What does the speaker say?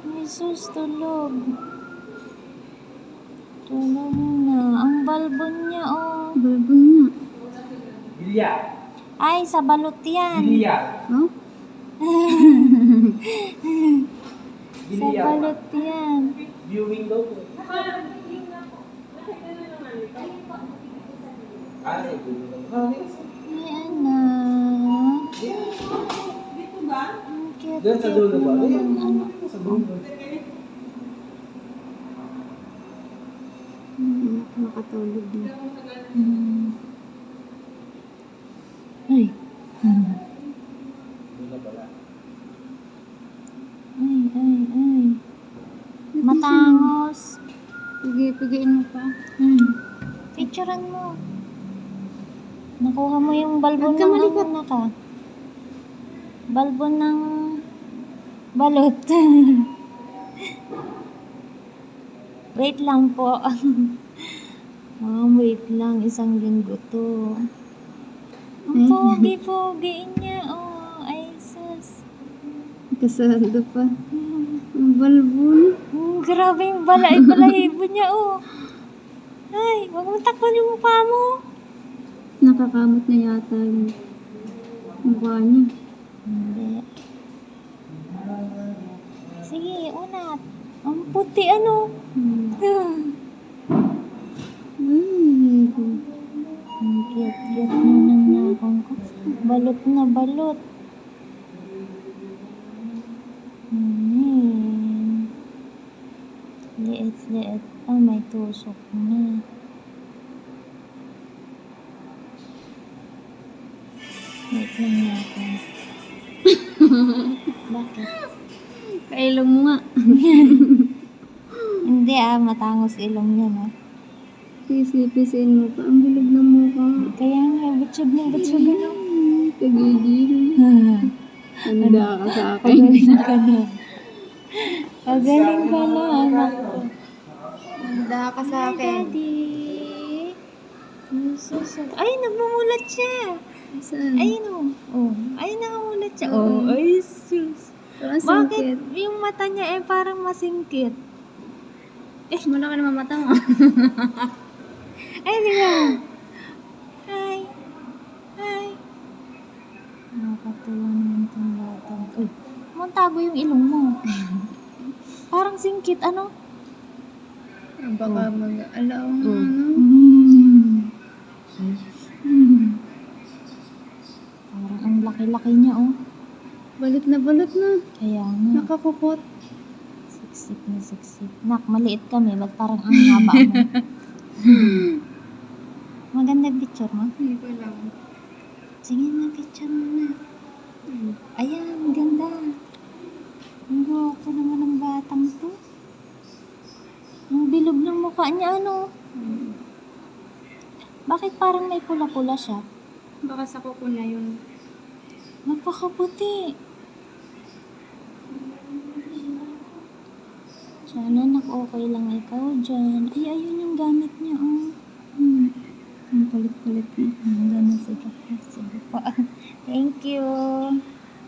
Jesus, tulog. Tulog na. Ang balbon niya, oh. Balbon niya. Bilya. Ay, sa balot yan. Bilya. Oh? Sa balot yan. Viewing daw po. Ay, Ay, anak. Dito ba? Ang cute. doon sa dulo ba? Naman, anak. Sa dulo. Nakatulog na. Ay. Doon na pala. Ay. Matangos. Pigiin mo pa. Picturean mo. Nakuha mo yung balbon Huwag ka ng malikot. ano ka. Balbon ng balot. Wait lang po. Wait lang. Isang linggo to. Ang pogi-pogi niya. Oh, ay sus. Kasado pa. Ang balbon. Grabe yung balahibo niya. Oh. Ay, wag mo takpan yung mukha mo. Nakakamot na yata yung mukha niya. Hindi. Sige, unat. Ang puti ano. Ang cute mo ng nakong ko. Balot na balot. Liit. Oh, may tusok na. Wait lang natin. Bakit? Kailong mo nga. Hindi matangos ilong niya, no? Pisi-pisin mo pa. Ang bilog ng mukha. Kaya nga, butsyog na, ano? Kagigil. Handa ka sa akin. Pagaling ka na. Pagaling ka na, anak ko. Handa ka sa Hi, akin. Daddy. Ay, nagmumulat siya. Saan? Ayun, oh. Ay, nakamulat siya. Oh, ay, sus. Parang Bakit singkit. yung mata niya parang masingkit? Malaki naman mata mo. Ay, di ba? Hi. Nakakatuwa naman itong batang. Uy, montago yung ilong mo. Parang singkit, ano? Baka mag-alaw nga, ano? Parang ang laki-laki niya, oh. Balot na. Kaya nga. Nakakupot. Siksik. Nak, maliit kami. Ba't parang ang haba mo? Maganda picture mo? Hindi ko lang. Sige na, picture mo na. Ayan, ganda. Ang gwapo naman ng batang to. Ang bilog ng mukha niya, ano? Bakit parang may pula-pula siya? Baka sa kuko na yun. Napakaputi. Sana okay lang ikaw dyan. Ay, ayun yung gamit niya, oh. Ang kulit-kulit na. Ang ganda, sige pa. Thank you.